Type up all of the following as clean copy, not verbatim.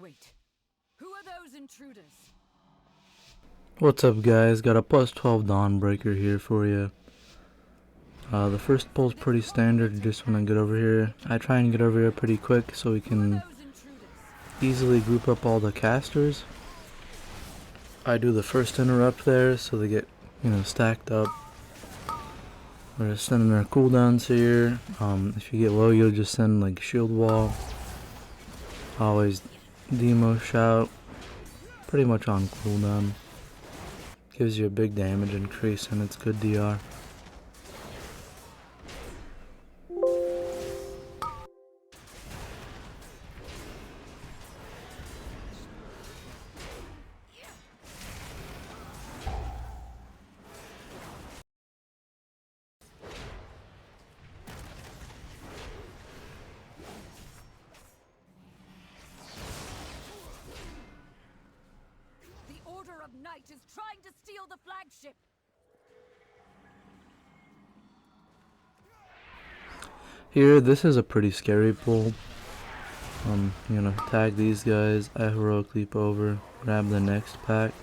Wait. Who are those intruders? What's up, guys? Got a plus 12 Dawnbreaker here for you. The first pull's pretty standard. You just want to get over here. I try and get over here pretty quick so we can easily group up all the casters. I do the first interrupt there so they get, stacked up. We're just sending our cooldowns here. If you get low, you'll just send like shield wall. Always demo shout. Pretty much on cooldown. Gives you a big damage increase and it's good DR. Knight is trying to steal the flagship. Here, this is a pretty scary pull. Tag these guys. I heroic leap over, grab the next pack.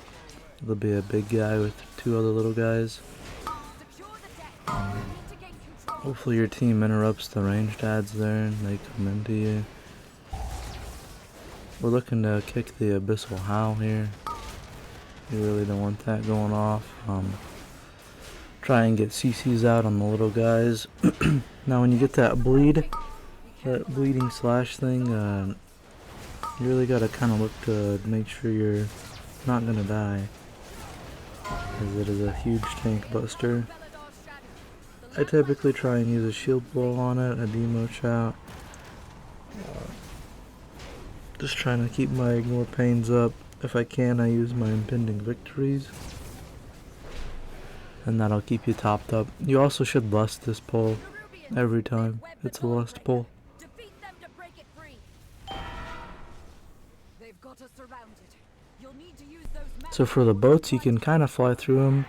There'll be a big guy with two other little guys. Hopefully your team interrupts the ranged ads there and they come into you. We're looking to kick the Abyssal Howl here. You really don't want that going off. Try and get CCs out on the little guys. Now when you get that bleeding slash thing, you really gotta kind of look to make sure you're not gonna die, as it is a huge tank buster. I typically try and use a shield wall on it, a demo shout. Just trying to keep my ignore pains up. If I can, I use my impending victories, and that'll keep you topped up. You also should lust this pull every time. It's a lust pull. So for the boats, you can kind of fly through them.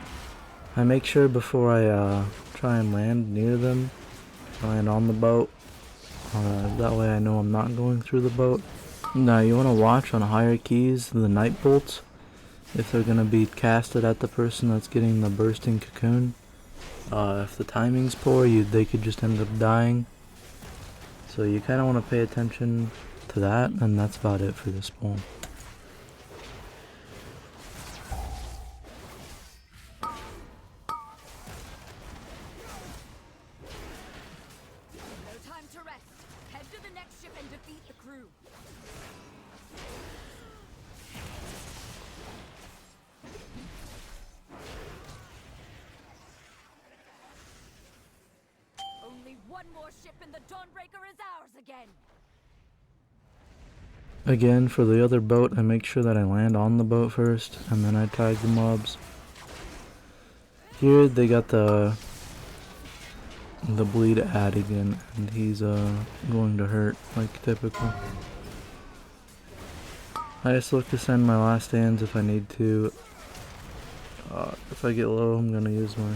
I make sure before I try and land near them, I land on the boat. That way I know I'm not going through the boat. Now you want to watch on higher keys the night bolts if they're going to be casted at the person that's getting the bursting cocoon. If the timing's poor, they could just end up dying. So you kind of want to pay attention to that, and that's about it for this pull. No time to rest. Head to the next ship and defeat the crew. Only one more ship and the Dawnbreaker is ours again. Again, for the other boat, I make sure that I land on the boat first, and then I tag the mobs. Here they got the bleed ad again, and he's going to hurt like typical. I just look to send my last stands if I need to. If I get low, I'm gonna use my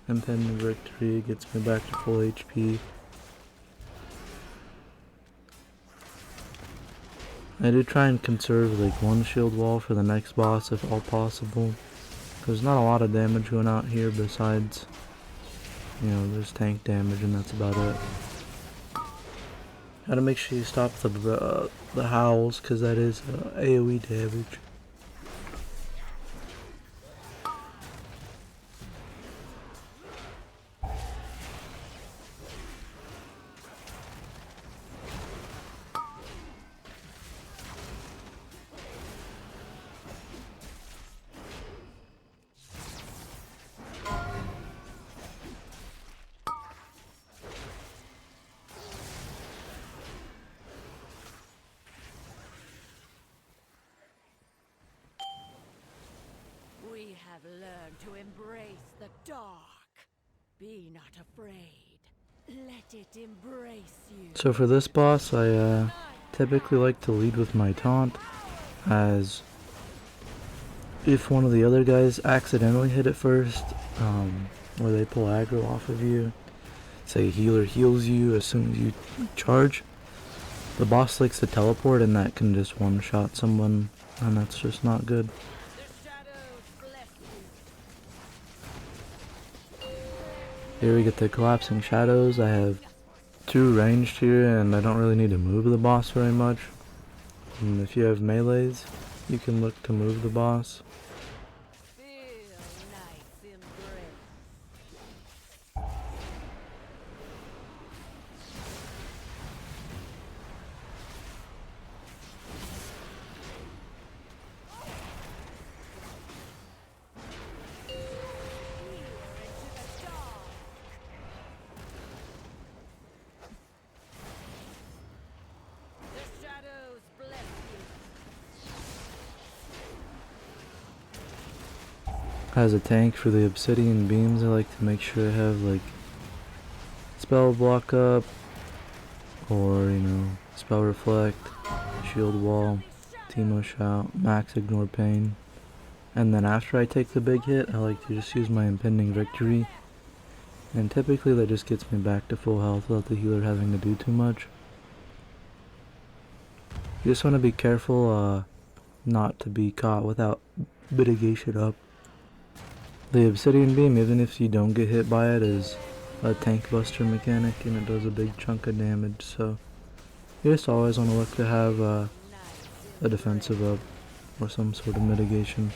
impending victory. It gets me back to full HP. I do try and conserve like one shield wall for the next boss if all possible. There's not a lot of damage going out here besides, there's tank damage and that's about it. Gotta make sure you stop the howls, because that is AoE damage. We have learned to embrace the dark. Be not afraid. Let it embrace you. So for this boss, I typically like to lead with my taunt, as if one of the other guys accidentally hit it first, or they pull aggro off of you, say a healer heals you as soon as you charge, The boss likes to teleport, and that can just one-shot someone, and that's just not good. Here we get the collapsing shadows. I have 2 ranged here, and I don't really need to move the boss very much. And if you have melees, you can look to move the boss. As a tank for the obsidian beams, I like to make sure I have like spell block up, or spell reflect, shield wall, Teemo shout, max ignore pain. And then after I take the big hit, I like to just use my impending victory, and typically that just gets me back to full health without the healer having to do too much. You just want to be careful not to be caught without mitigation up. The obsidian beam, even if you don't get hit by it, is a tank buster mechanic, and it does a big chunk of damage, so you just always want to look to have a defensive up or some sort of mitigation.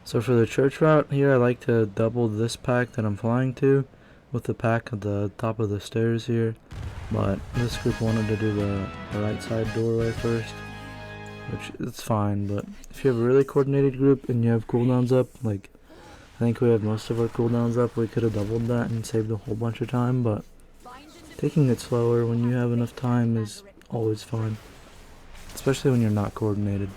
So for the church route here, I like to double this pack that I'm flying to with the pack at the top of the stairs here, but this group wanted to do the right side doorway first, which is fine. But if you have a really coordinated group and you have cooldowns up, like I think we have most of our cooldowns up, we could have doubled that and saved a whole bunch of time, but taking it slower when you have enough time is always fine, especially when you're not coordinated.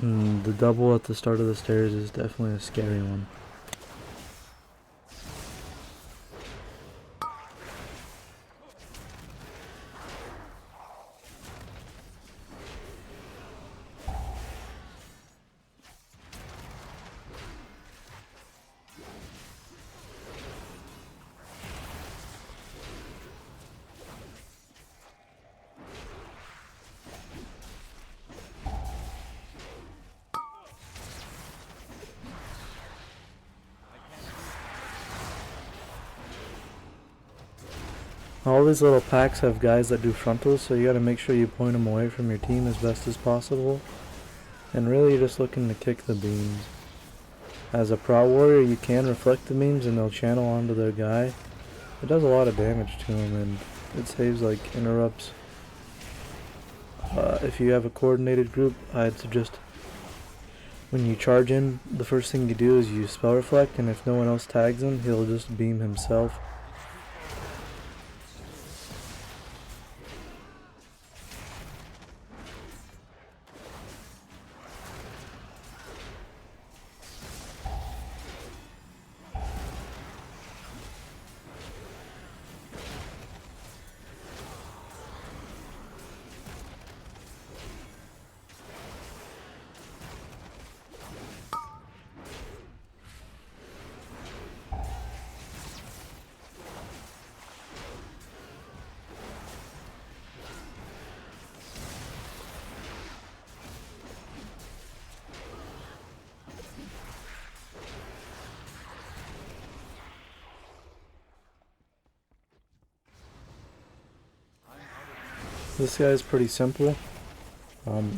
The double at the start of the stairs is definitely a scary one. All these little packs have guys that do frontals, so you gotta make sure you point them away from your team as best as possible. And really you're just looking to kick the beams. As a Pro Warrior, you can reflect the beams and they'll channel onto their guy. It does a lot of damage to him, and it saves like interrupts. If you have a coordinated group, I'd suggest when you charge in, the first thing you do is you spell reflect, and if no one else tags him, he'll just beam himself. This guy's pretty simple.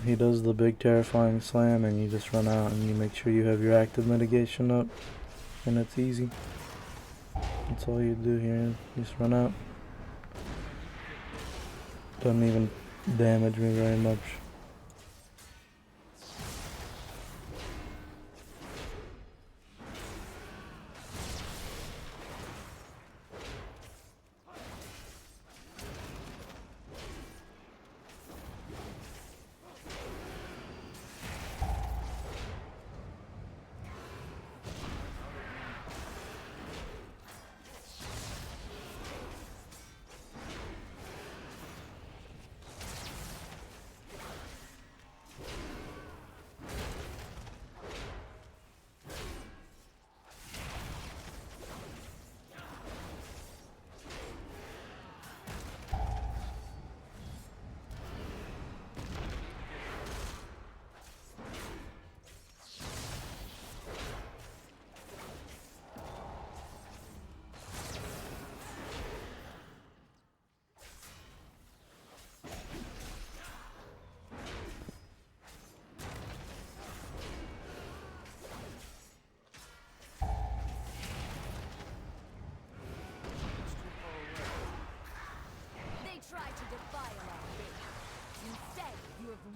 He does the big terrifying slam and you just run out and you make sure you have your active mitigation up, and it's easy. That's all you do here, just run out. Doesn't even damage me very much.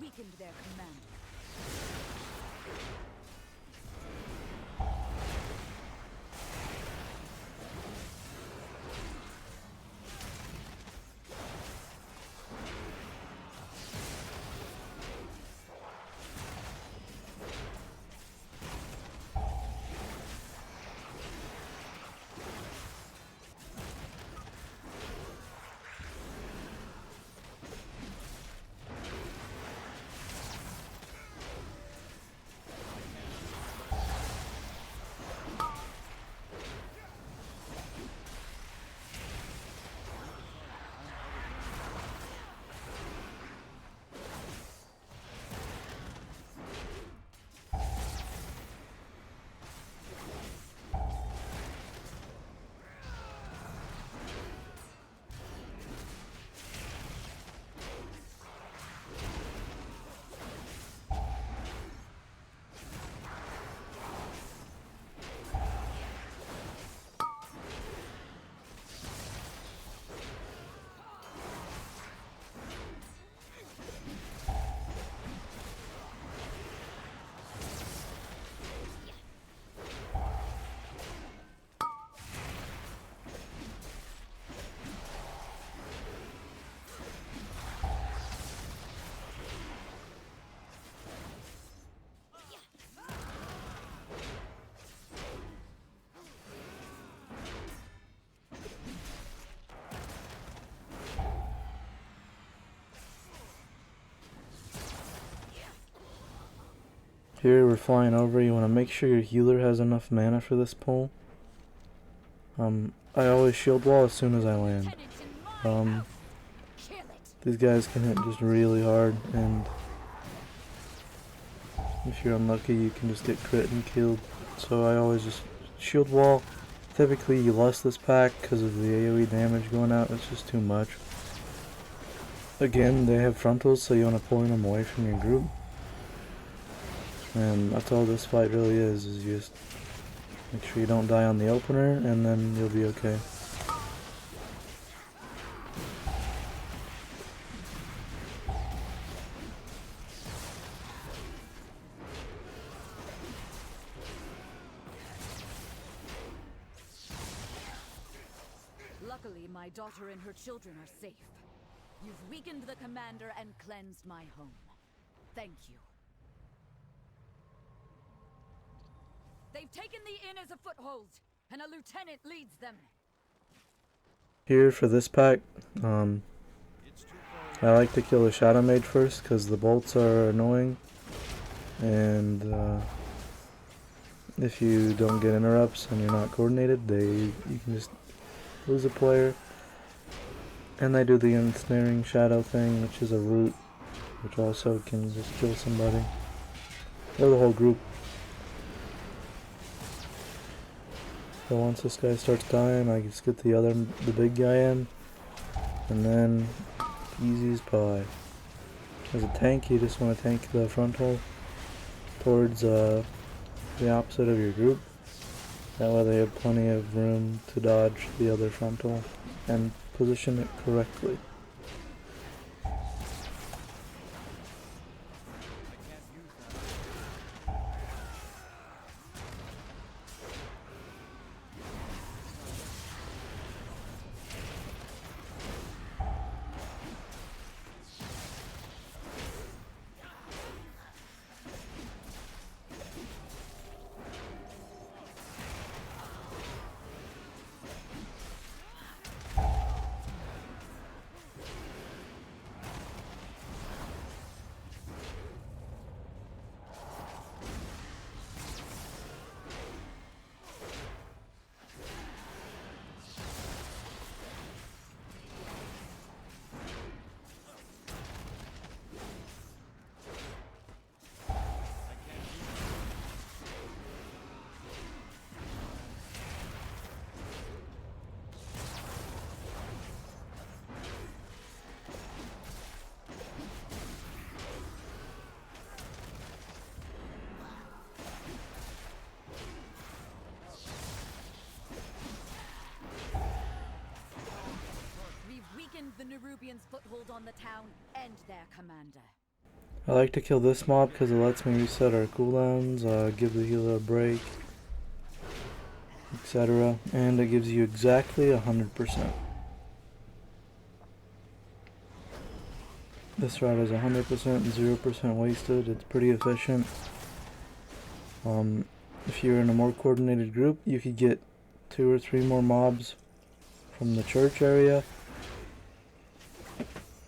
Weakened their command. Here we're flying over. You want to make sure your healer has enough mana for this pull. I always shield wall as soon as I land. These guys can hit just really hard, and if you're unlucky you can just get crit and killed. So I always just shield wall. Typically you lost this pack because of the AoE damage going out. It's just too much. Again, they have frontals, so you want to point them away from your group. And that's all this fight really is you just make sure you don't die on the opener, and then you'll be okay. Luckily, my daughter and her children are safe. You've weakened the commander and cleansed my home. Thank you. They've taken the inn as a foothold, and a lieutenant leads them. Here for this pack, I like to kill a Shadow Mage first because the bolts are annoying, and if you don't get interrupts and you're not coordinated, you can just lose a player. And they do the ensnaring shadow thing, which is a root, which also can just kill somebody or the whole group. So once this guy starts dying, I just get the big guy in, and then Easy as pie. As a tank, you just want to tank the frontal towards the opposite of your group. That way they have plenty of room to dodge the other frontal and position it correctly. The Nerubians' foothold on the town and their commander. I like to kill this mob because it lets me reset our cooldowns, give the healer a break, etc. And it gives you exactly 100%. This route is 100%, 0% wasted. It's pretty efficient. If you're in a more coordinated group, you could get 2 or 3 more mobs from the church area.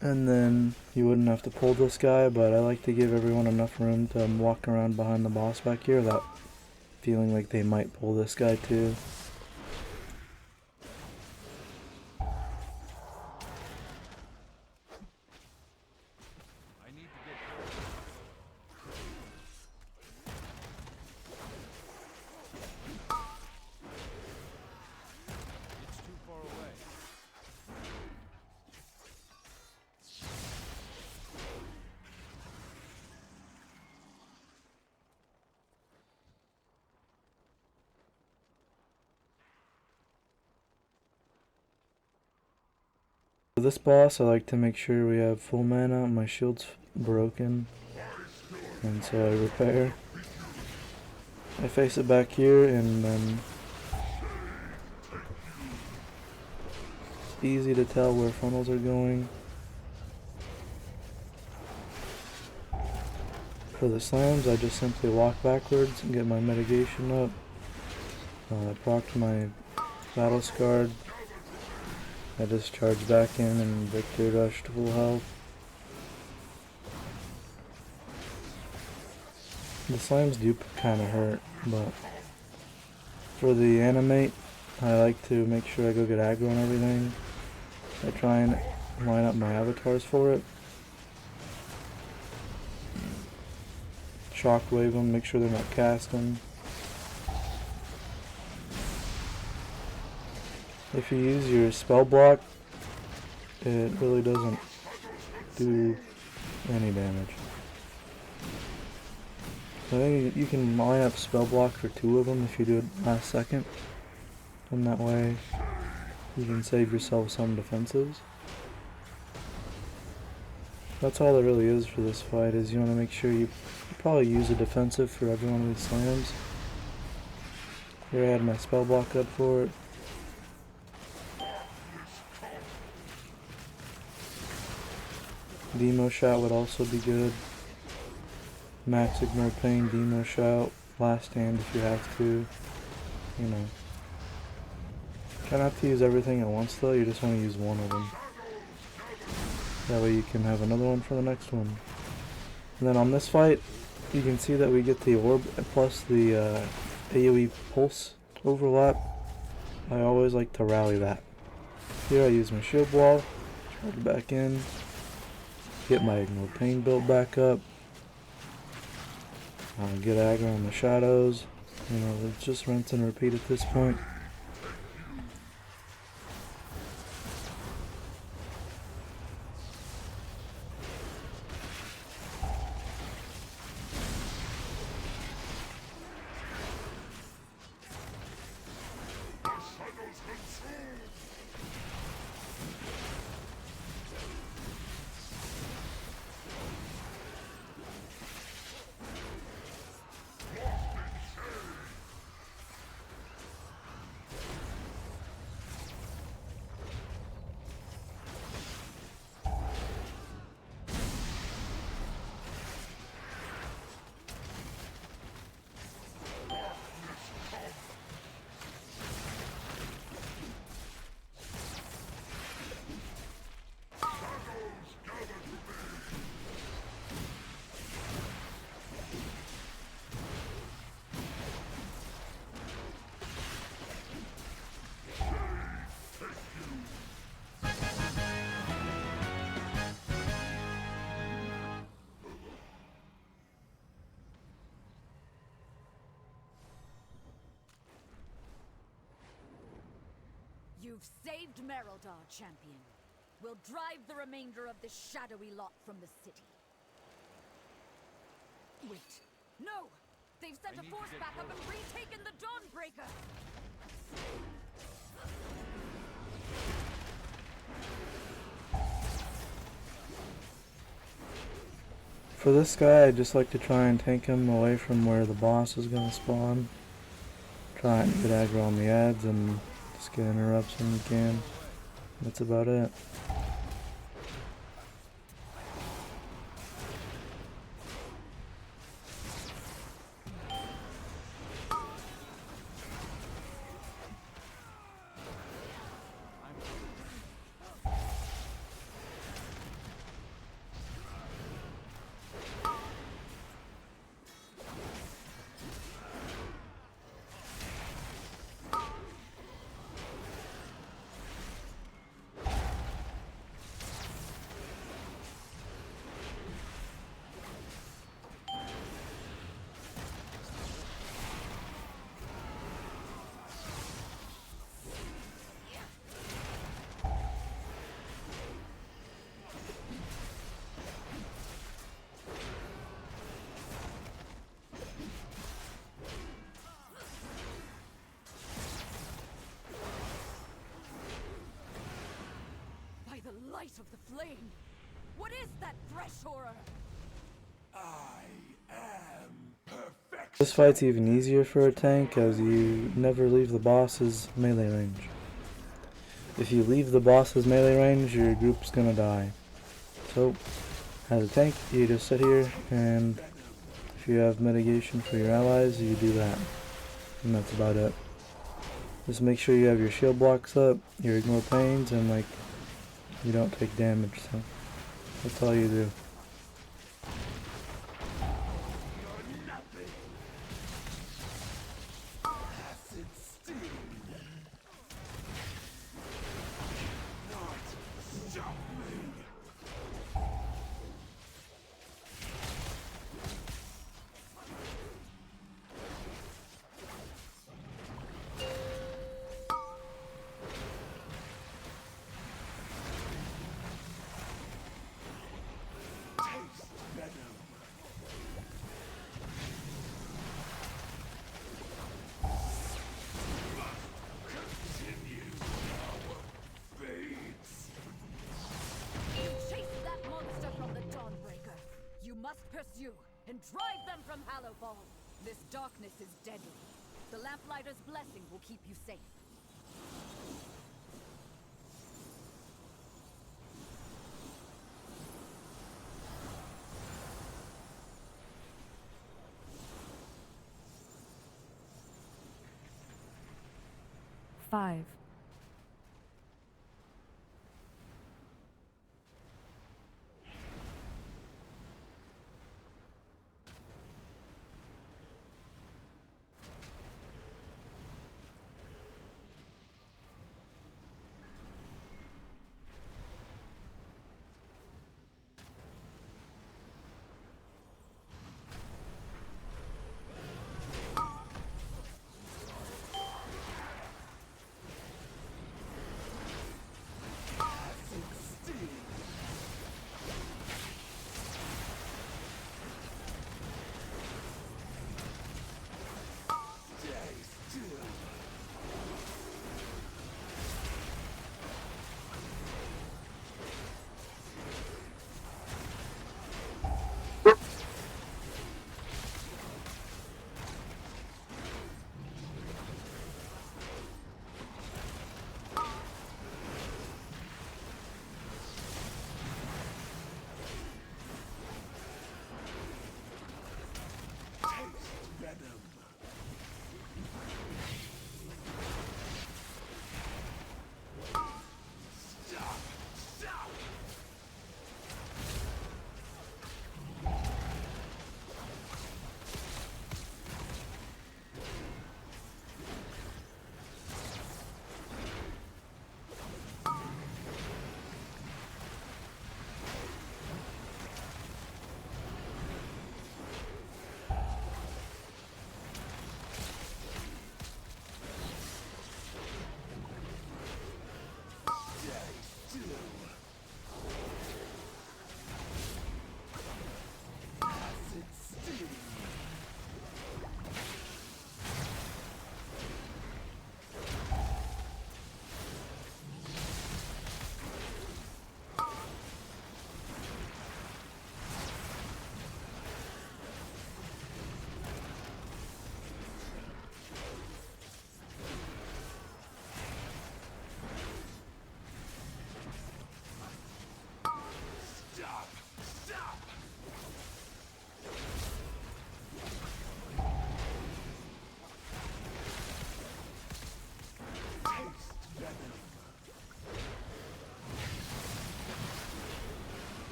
And then you wouldn't have to pull this guy, but I like to give everyone enough room to walk around behind the boss back here without feeling like they might pull this guy too. For this boss, I like to make sure we have full mana. My shield's broken, and so I repair. I face it back here, and then it's easy to tell where funnels are going. For the slams, I just simply walk backwards and get my mitigation up. Proc my battle scarred. I just charge back in and victory rush to full health. The slams do kind of hurt, but for the animate, I like to make sure I go get aggro and everything. I try and line up my avatars for it. Shockwave them, make sure they're not casting. If you use your spell block, it really doesn't do any damage. I think you can line up spell block for 2 of them if you do it last second, and that way you can save yourself some defenses. That's all there really is for this fight, is you want to make sure you probably use a defensive for every one of these slams. Here I had my spell block up for it. Demo shot would also be good. Max ignore pain, demo shout, last stand if you have to. You know. Try not to use everything at once though, you just want to use one of them. That way you can have another one for the next one. And then on this fight, you can see that we get the orb plus the AoE pulse overlap. I always like to rally that. Here I use my shield wall, charge back in. Get my ignore pain built back up. Get aggro on the shadows. You know, it's just rinse and repeat at this point. You've saved Merildar, champion. We'll drive the remainder of this shadowy lot from the city. Wait. No! They've sent a force backup and retaken the Dawnbreaker! For this guy, I just like to try and tank him away from where the boss is going to spawn. Try and get aggro on the ads and just get interrupts when you can. That's about it. Light of the flame! What is that fresh horror? I am perfect. This fight's even easier for a tank as you never leave the boss's melee range. If you leave the boss's melee range, your group's gonna die. So, as a tank, you just sit here, and if you have mitigation for your allies, you do that. And that's about it. Just make sure you have your shield blocks up, you ignore pains, and like, you don't take damage, so that's all you do. Pursue and drive them from Hallowfall. This darkness is deadly. The Lamplighter's blessing will keep you safe. Five.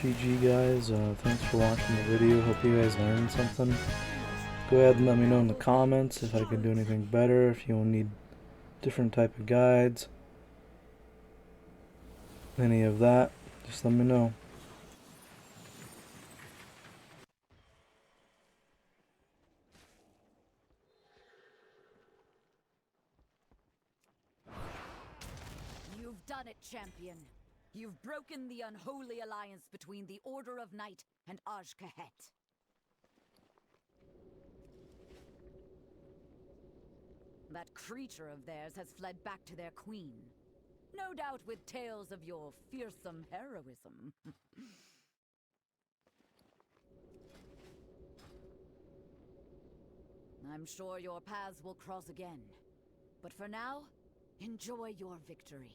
GG guys, thanks for watching the video, hope you guys learned something. Go ahead and let me know in the comments if I can do anything better, if you need different type of guides, any of that, just let me know. You've done it, champion. You've broken the unholy alliance between the Order of Night and Aj-Kahet. That creature of theirs has fled back to their queen. No doubt with tales of your fearsome heroism. I'm sure your paths will cross again. But for now, enjoy your victory.